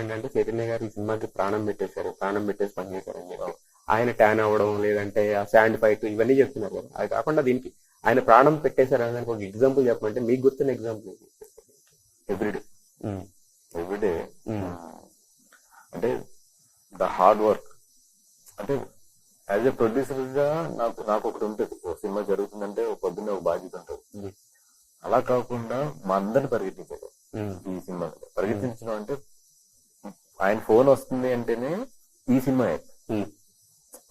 ఏంటంటే చైతన్య గారు ఈ సినిమాకి ప్రాణం పెట్టేశారు, ప్రాణం పెట్టేసి పనిచేశారు అని చెప్పి ఆయన ట్యాన్ అవ్వడం, లేదంటే ఆ శాండ్ ఫైట్ ఇవన్నీ చెప్తున్నారు కదా. అది కాకుండా దీనికి ఆయన ప్రాణం పెట్టేశారు అని దానికి ఒక ఎగ్జాంపుల్ చెప్పమంటే మీకు గుర్తున్న ఎగ్జాంపుల్ ఎవ్రీడే ఎవ్రీడే అంటే ద హార్డ్ వర్క్. అంటే యాజ్ ఎ ప్రొడ్యూసర్ గా నాకు ఒకటి ఉంటుంది, ఒక సినిమా జరుగుతుందంటే పొద్దున్నే ఒక బాధ్యత ఉంటుంది. అలా కాకుండా మా అందరిని పరిగెత్తించాడు ఈ సినిమా. పరిగెత్తించడం అంటే ఆయన ఫోన్ వస్తుంది అంటేనే ఈ సినిమా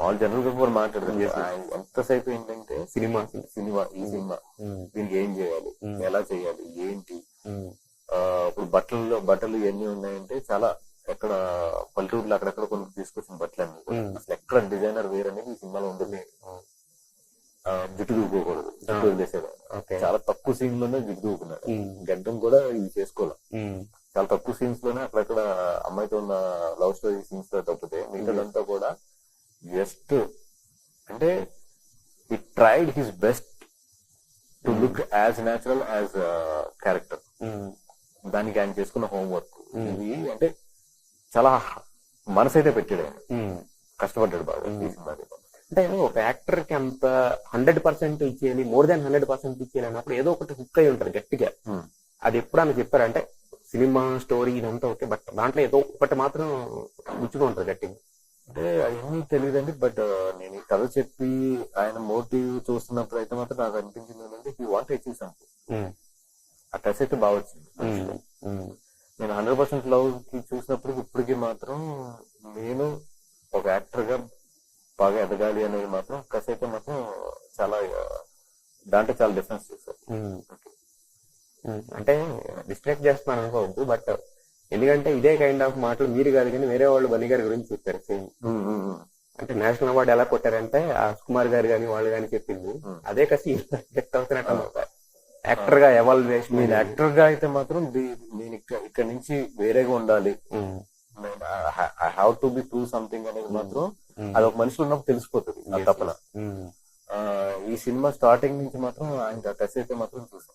ఆల్ జనరల్ గా కూడా మాట్లాడుతుంది. ఆయన ఎంతసేపు ఏంటంటే సినిమా సినిమా ఈ సినిమా దీనికి ఏం చేయాలి, ఎలా చేయాలి, ఏంటి. ఇప్పుడు బట్టలు ఇవన్నీ ఉన్నాయంటే చాలా ఎక్కడ పల్లెటూరులో అక్కడెక్కడ కొన్ని తీసుకొచ్చిన బట్టలు అన్ని అసలు ఎక్కడ డిజైనర్ వేర్ అనేది ఈ సినిమాలో ఉంటుంది. జుట్టు దూకోకూడదు, జుట్టు వదిలేసాడు. చాలా తక్కువ సీన్ లోనే జుట్టు దూకున్నాడు. గడ్డం కూడా ఇది చేసుకోవాలి. చాలా తక్కువ సీన్స్ లోనే అక్కడక్కడ అమ్మాయితో ఉన్న లవ్ స్టోరీ సీన్స్ లో తప్పితే మిగతాదంతా కూడా జస్ట్ అంటే he tried his best to look as natural as character. దానికి ఆయన చేసుకున్న హోంవర్క్ ఇది అంటే చాలా మనసు అయితే పెట్టాడు. ఆయన కష్టపడ్డాడు బాగా ఈ సినిమాకి. అంటే ఒక యాక్టర్ కి అంత 100% ఇచ్చేయాలి, మోర్ దాన్ 100% ఇచ్చేయాలి అన్నప్పుడు ఏదో ఒకటి హుక్ అయి ఉంటారు గట్టిగా. అది ఎప్పుడు అని చెప్పారంటే సినిమా స్టోరీ ఇదంతా ఓకే, బట్ దాంట్లో ఏదో ఒకటి మాత్రం గుచ్చుగా ఉంటుంది గట్టిగా. అంటే అవన్నీ తెలియదండి. బట్ నేను ఈ కథ చెప్పి ఆయన మోటివ్ చూస్తున్నప్పుడు అయితే మాత్రం నాకు అనిపించింది ఏంటంటే హీ వాంట్ అచీవ్ సంథింగ్. ఆ టచ్ అయితే బాగా వచ్చింది. నేను 100% లవ్ కి చూసినప్పుడు ఇప్పటికీ మాత్రం నేను ఒక యాక్టర్ గా బాగా ఎదగాలి అనేది మాత్రం కథ అయితే మాత్రం చాలా దాంట్లో చాలా డిఫరెన్స్ చేశారు. అంటే డిస్ట్రాక్ట్ చేస్తున్నాను అనుకోవద్దు, బట్ ఎందుకంటే ఇదే కైండ్ ఆఫ్ మాటలు మీరు కాదు కానీ వేరే వాళ్ళు బన్నీ గారి గురించి చెప్పారు సేమ్. అంటే నేషనల్ అవార్డు ఎలా కొట్టారంటే ఆ సుకుమార్ గారు కానీ వాళ్ళు కానీ చెప్పింది అదే కసి ఎఫెక్ట్ అవుతున్నట్టు అన్నమాట. యాక్టర్ గా ఎవాల్యుయేషన్, నేను యాక్టర్ గా అయితే మాత్రం నేను ఇక్కడ నుంచి వేరేగా ఉండాలి, I have to be prove something అనేది మాత్రం అది ఒక మనిషిలో ఉన్నప్పుడు తెలిసిపోతుంది ఆ తప్పన. ఈ సినిమా స్టార్టింగ్ నుంచి మాత్రం ఆయన టచ్ అయితే మాత్రం చూసాం.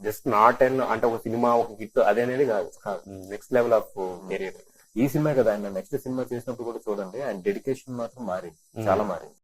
జస్ట్ నాట్ అంటే ఒక సినిమా ఒక హిట్ అదే అనేది కాదు, నెక్స్ట్ లెవెల్ ఆఫ్ కెరీర్. ఈ సినిమా కదా ఆయన నెక్స్ట్ సినిమా చేసినప్పుడు కూడా చూడండి ఆయన డెడికేషన్ మాత్రం మారింది, చాలా మారింది.